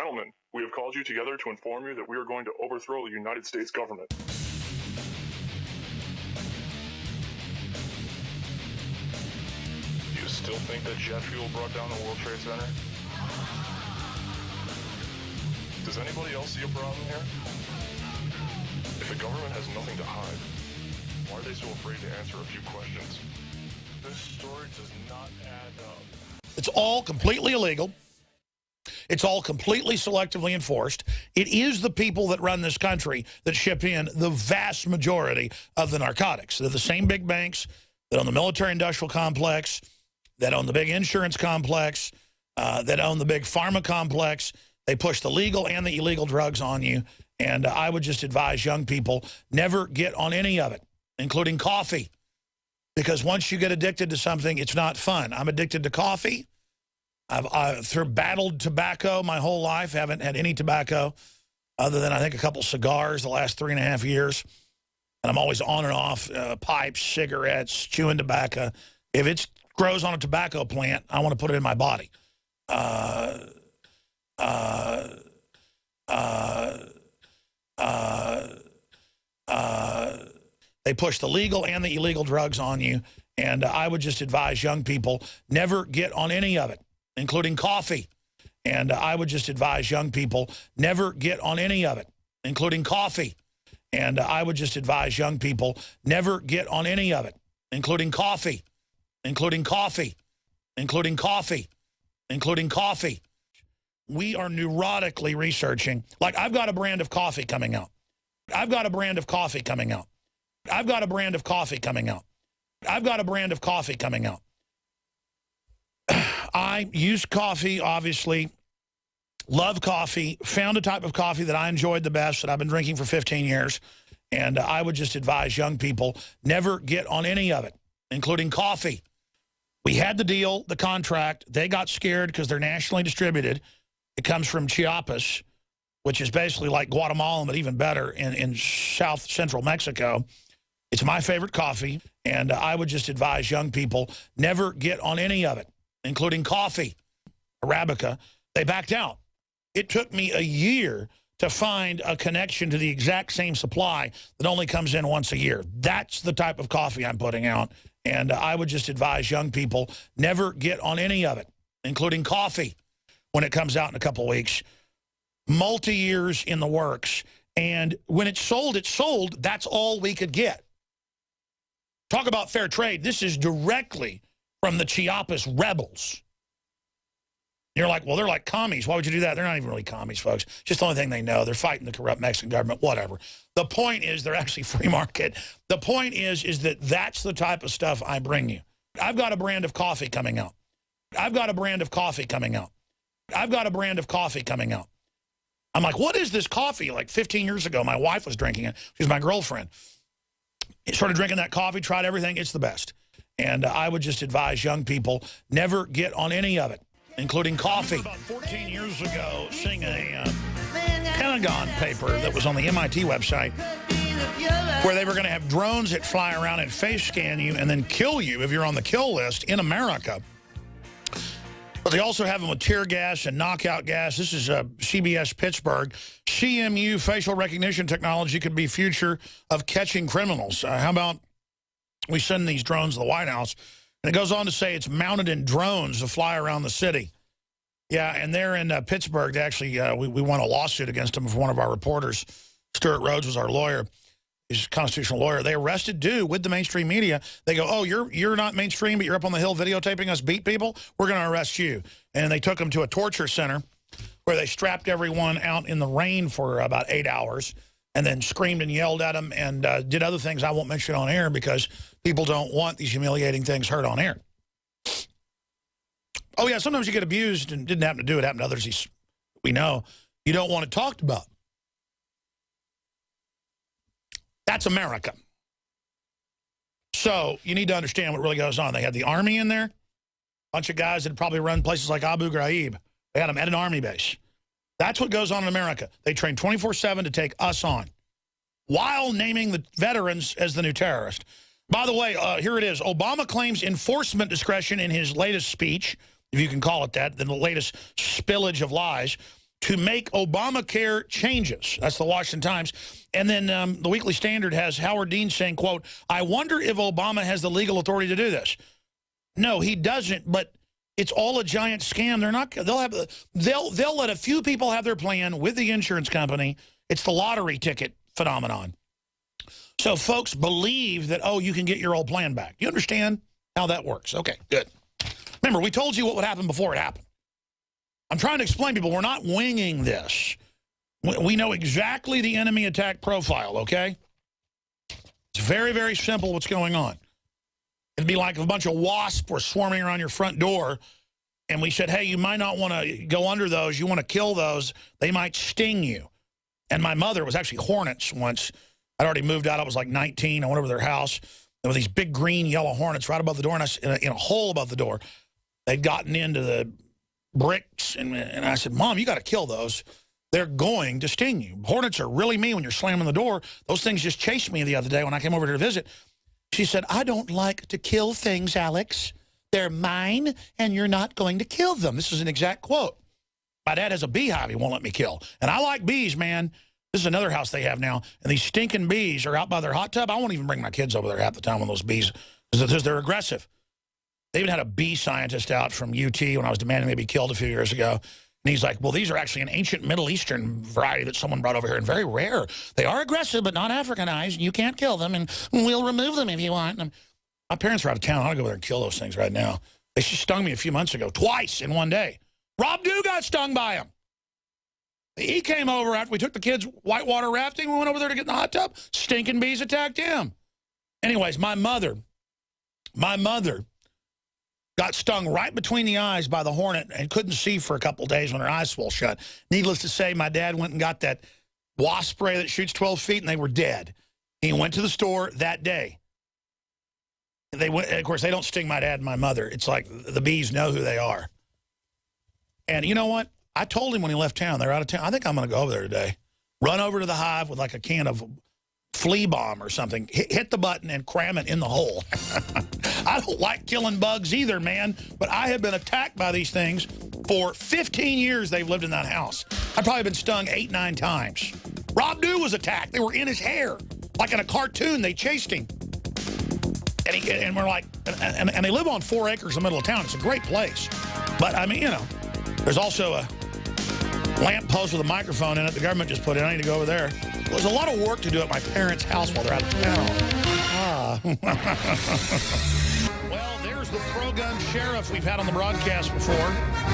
Gentlemen, we have called you together to inform you that we are going to overthrow the United States government. Do you still think that jet fuel brought down the World Trade Center? Does anybody else see a problem here? If the government has nothing to hide, why are they so afraid to answer a few questions? This story does not add up. It's all completely illegal. It's all completely selectively enforced. It is the people that run this country that ship in the vast majority of the narcotics. They're the same big banks that own the military-industrial complex, that own the big insurance complex, that own the big pharma complex. They push the legal and the illegal drugs on you. And I would just advise young people, never get on any of it, including coffee. Because once you get addicted to something, it's not fun. I'm addicted to coffee. I've battled tobacco my whole life. Haven't had any tobacco other than, I think, a couple cigars the last 3.5 years. And I'm always on and off pipes, cigarettes, chewing tobacco. If it grows on a tobacco plant, I want to put it in my body. They push the legal and the illegal drugs on you. And I would just advise young people, never get on any of it, including coffee. And I would just advise young people, never get on any of it, including coffee. And I would just advise young people, never get on any of it, including coffee, including coffee, including coffee, including coffee. We are neurotically researching. Like, I've got a brand of coffee coming out. I've got a brand of coffee coming out. I've got a brand of coffee coming out. I've got a brand of coffee coming out. I use coffee, obviously, love coffee, found a type of coffee that I enjoyed the best that I've been drinking for 15 years. And I would just advise young people, never get on any of it, including coffee. We had the deal, the contract. They got scared because they're nationally distributed. It comes from Chiapas, which is basically like Guatemala, but even better in south central Mexico. It's my favorite coffee, and I would just advise young people, never get on any of it, including coffee, Arabica. They backed out. It took me a year to find a connection to the exact same supply that only comes in once a year. That's the type of coffee I'm putting out, and I would just advise young people, never get on any of it, including coffee, when it comes out in a couple weeks. Multi-years in the works, and when it's sold, that's all we could get. Talk about fair trade. This is directly from the Chiapas rebels. You're like, well, they're like commies. Why would you do that? They're not even really commies, folks. Just the only thing they know. They're fighting the corrupt Mexican government, whatever. The point is they're actually free market. The point is that that's the type of stuff I bring you. I've got a brand of coffee coming out. I've got a brand of coffee coming out. I've got a brand of coffee coming out. I'm like, what is this coffee? Like 15 years ago, my wife was drinking it. She was my girlfriend. Started drinking that coffee, tried everything. It's the best. And I would just advise young people, never get on any of it, including coffee. About 14 years ago, seeing a Pentagon paper that was on the MIT website where they were going to have drones that fly around and face scan you and then kill you if you're on the kill list in America. But they also have them with tear gas and knockout gas. This is CBS Pittsburgh. CMU facial recognition technology could be future of catching criminals. How about we send these drones to the White House? And it goes on to say it's mounted in drones to fly around the city. Yeah, and they're in Pittsburgh. They actually, we won a lawsuit against them for one of our reporters. Stuart Rhodes was our lawyer. He's a constitutional lawyer. They arrested dude with the mainstream media. They go, oh, you're not mainstream, but you're up on the Hill videotaping us beat people? We're going to arrest you. And they took them to a torture center where they strapped everyone out in the rain for about 8 hours and then screamed and yelled at them and did other things I won't mention on air because people don't want these humiliating things heard on air. Oh, yeah, sometimes you get abused and didn't happen to do it. Happened to others we know. You don't want it talked about. That's America. So you need to understand what really goes on. They had the Army in there, a bunch of guys that probably run places like Abu Ghraib. They had them at an Army base. That's what goes on in America. They train 24/7 to take us on while naming the veterans as the new terrorist. By the way, here it is. Obama claims enforcement discretion in his latest speech, if you can call it that, the latest spillage of lies. to make Obamacare changes. That's the Washington Times. And then the Weekly Standard has Howard Dean saying, quote, I wonder if Obama has the legal authority to do this. No, he doesn't, but it's all a giant scam. They're not, they'll let a few people have their plan with the insurance company. It's the lottery ticket phenomenon. So folks believe that, oh, you can get your old plan back. You understand how that works? Okay, good. Remember, we told you what would happen before it happened. I'm trying to explain to people, we're not winging this. We know exactly the enemy attack profile, okay? It's very, very simple what's going on. It'd be like if a bunch of wasps were swarming around your front door, and we said, hey, you might not want to go under those. You want to kill those. They might sting you. And my mother was actually hornets once. I'd already moved out. I was like 19. I went over to their house. There were these big green, yellow hornets right above the door, and in a hole above the door. They'd gotten into the bricks, and I said, Mom, you got to kill those. They're going to sting you. Hornets are really mean when you're slamming the door. Those things just chased me the other day when I came over here to visit. She said, I don't like to kill things, Alex. They're mine, and you're not going to kill them. This is an exact quote. My dad has a beehive he won't let me kill. And I like bees, man. This is another house they have now, and these stinking bees are out by their hot tub. I won't even bring my kids over there half the time when those bees, because they're aggressive. They even had a bee scientist out from UT when I was demanding they be killed a few years ago. And he's like, well, these are actually an ancient Middle Eastern variety that someone brought over here, and very rare. They are aggressive, but not Africanized. You can't kill them, and we'll remove them if you want. And my parents are out of town. I'll go over there and kill those things right now. They stung me a few months ago, twice in one day. Rob Dew got stung by them. He came over after we took the kids whitewater rafting. We went over there to get in the hot tub. Stinking bees attacked him. Anyways, my mother got stung right between the eyes by the hornet and couldn't see for a couple days when her eyes swelled shut. Needless to say, my dad went and got that wasp spray that shoots 12 feet, and they were dead. He went to the store that day. They went, of course, they don't sting my dad and my mother. It's like the bees know who they are. And you know what? I told him when he left town, they're out of town. I think I'm going to go over there today. Run over to the hive with like a can of flea bomb or something. Hit the button and cram it in the hole. I don't like killing bugs either, man. But I have been attacked by these things for 15 years they've lived in that house. I've probably been stung 8, 9 times. Rob Dew was attacked. They were in his hair. Like in a cartoon, they chased him. And we're like, and they live on 4 acres in the middle of town. It's a great place. But, I mean, you know, there's also a lamp post with a microphone in it the government just put in. I need to go over there. There's a lot of work to do at my parents' house while they're out of town. Well, there's the pro-gun sheriff we've had on the broadcast before.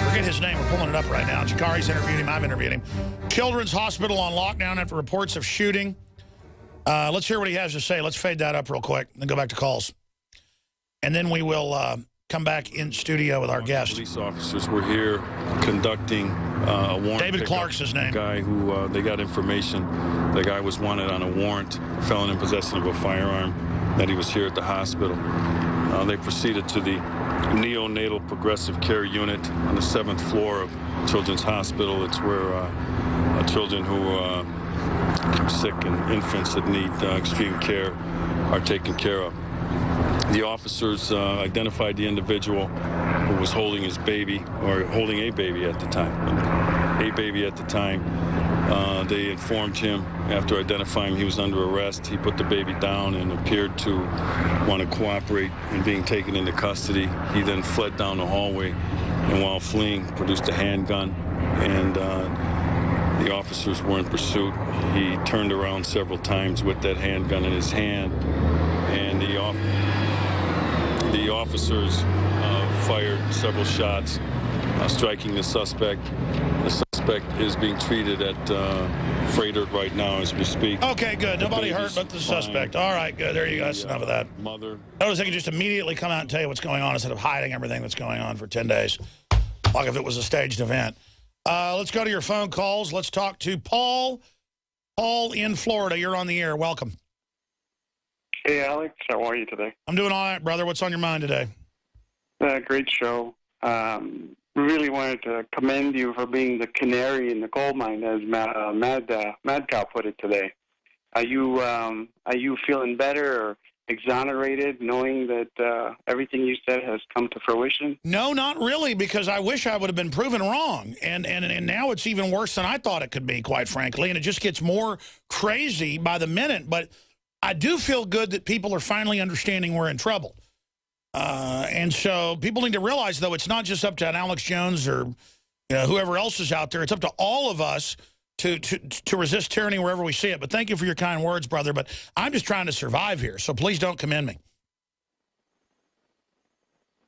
Forget his name. We're pulling it up right now. Jakari's interviewed him. I've interviewed him. Children's Hospital on lockdown after reports of shooting. Let's hear what he has to say. Let's fade that up real quick and then go back to calls. And then we will come back in studio with our guest. Police officers were here conducting a warrant. David Clark's his name. Guy who they got information. The guy was wanted on a warrant, felon in possession of a firearm, that he was here at the hospital. They proceeded to the neonatal progressive care unit on the 7th floor of Children's Hospital. It's where children who are sick and infants that need extreme care are taken care of. The officers identified the individual who was holding his baby, or holding a baby at the time. They informed him, after identifying he was under arrest, he put the baby down and appeared to want to cooperate in being taken into custody. He then fled down the hallway, and while fleeing, produced a handgun, and the officers were in pursuit. He turned around several times with that handgun in his hand, and the officers fired several shots, striking the suspect. The suspect is being treated at Freighter right now as we speak. Okay, good. Nobody hurt but the suspect. All right, good. There you go. That's enough of that. Notice they could just immediately come out and tell you what's going on instead of hiding everything that's going on for 10 days, like if it was a staged event. Let's go to your phone calls. Let's talk to Paul. Paul in Florida. You're on the air. Welcome. Hey, Alex. How are you today? I'm doing all right, brother. What's on your mind today? Great show. Really wanted to commend you for being the canary in the coal mine, as Mad Cow put it today. Are you feeling better, or exonerated, knowing that everything you said has come to fruition? No, not really, because I wish I would have been proven wrong. And now it's even worse than I thought it could be, quite frankly. And it just gets more crazy by the minute. But I do feel good that people are finally understanding we're in trouble. And so people need to realize, though, it's not just up to an Alex Jones or whoever else is out there. It's up to all of us to resist tyranny wherever we see it. But thank you for your kind words, brother. But I'm just trying to survive here, so please don't commend me.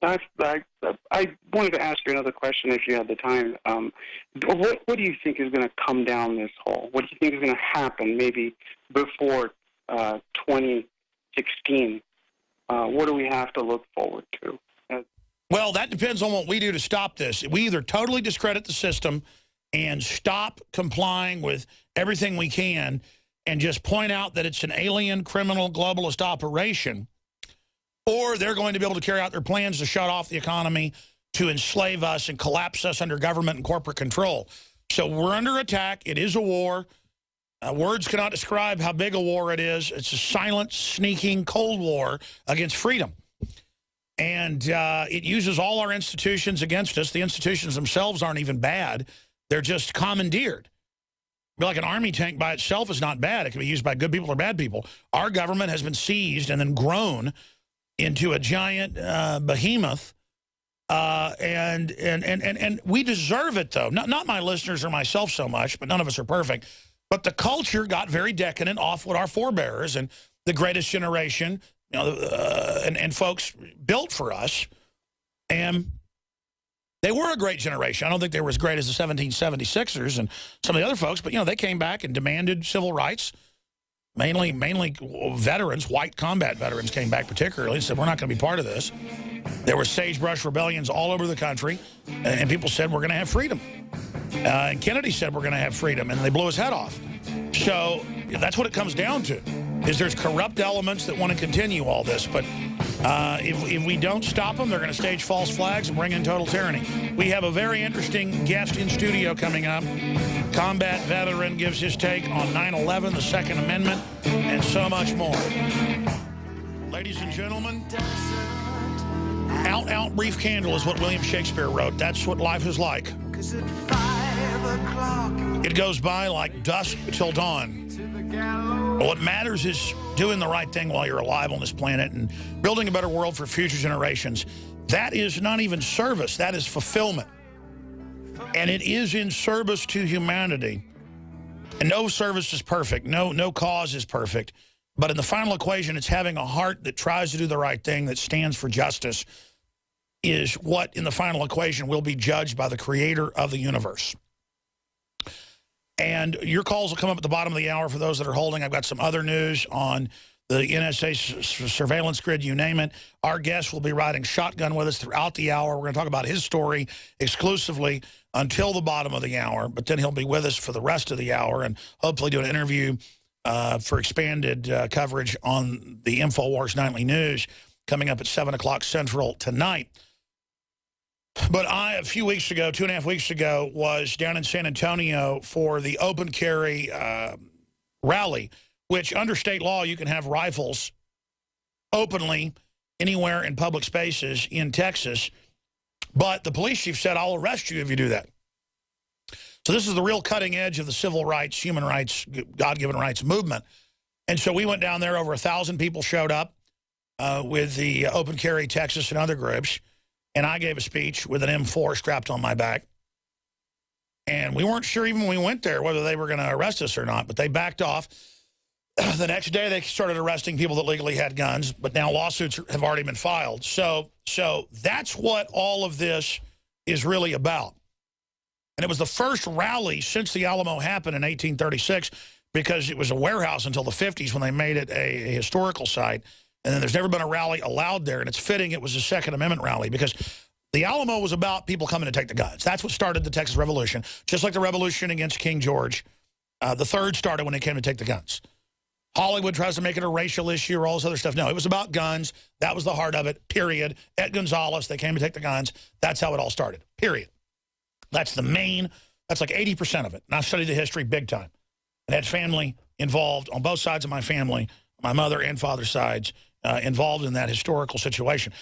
I wanted to ask you another question if you had the time. What do you think is going to come down this hole? What do you think is going to happen maybe before 2016? What do we have to look forward to? Well, that depends on what we do to stop this. We either totally discredit the system and stop complying with everything we can and just point out that it's an alien, criminal, globalist operation, or they're going to be able to carry out their plans to shut off the economy, to enslave us and collapse us under government and corporate control. So we're under attack. It is a war. Words cannot describe how big a war it is. It's a silent, sneaking, cold war against freedom. And it uses all our institutions against us. The institutions themselves aren't even bad. They're just commandeered. Like an army tank by itself is not bad. It can be used by good people or bad people. Our government has been seized and then grown into a giant behemoth. And we deserve it, though. Not my listeners or myself so much, but none of us are perfect. But the culture got very decadent off what our forebears and the greatest generation, and folks built for us. And they were a great generation. I don't think they were as great as the 1776ers and some of the other folks, but, they came back and demanded civil rights. Mainly veterans, white combat veterans came back particularly and said, we're not going to be part of this. There were sagebrush rebellions all over the country, and people said, we're going to have freedom. And Kennedy said, we're going to have freedom, and they blew his head off. So that's what it comes down to, is there's corrupt elements that want to continue all this. But if we don't stop them, they're going to stage false flags and bring in total tyranny. We have a very interesting guest in studio coming up. Combat veteran gives his take on 9/11, the Second Amendment, and so much more. Ladies and gentlemen, out, brief candle is what William Shakespeare wrote. That's what life is like. It goes by like dusk till dawn. But what matters is doing the right thing while you're alive on this planet and building a better world for future generations. That is not even service. That is fulfillment. And it is in service to humanity. And no service is perfect. No cause is perfect. But in the final equation, it's having a heart that tries to do the right thing, that stands for justice, is what, in the final equation, will be judged by the creator of the universe. And your calls will come up at the bottom of the hour for those that are holding. I've got some other news on the NSA surveillance grid, you name it. Our guest will be riding shotgun with us throughout the hour. We're going to talk about his story exclusively until the bottom of the hour, but then he'll be with us for the rest of the hour and hopefully do an interview for expanded coverage on the InfoWars Nightly News coming up at 7 o'clock Central tonight. But a few weeks ago, 2.5 weeks ago, was down in San Antonio for the open carry rally, which under state law, you can have rifles openly anywhere in public spaces in Texas. But the police chief said, I'll arrest you if you do that. So this is the real cutting edge of the civil rights, human rights, God-given rights movement. And so we went down there. Over 1,000 people showed up with the Open Carry Texas and other groups. And I gave a speech with an M4 strapped on my back. And we weren't sure even when we went there whether they were going to arrest us or not. But they backed off. The next day, they started arresting people that legally had guns. But now lawsuits have already been filed. So that's what all of this is really about. And it was the first rally since the Alamo happened in 1836 because it was a warehouse until the 50s when they made it a historical site. And then there's never been a rally allowed there. And it's fitting it was a Second Amendment rally because the Alamo was about people coming to take the guns. That's what started the Texas Revolution, just like the revolution against King George. The third started when they came to take the guns. Hollywood tries to make it a racial issue or all this other stuff. No, it was about guns. That was the heart of it, period. Ed Gonzalez, they came to take the guns. That's how it all started, period. That's the main, that's like 80% of it. And I studied the history big time. And had family involved on both sides of my family, my mother and father's sides, involved in that historical situation.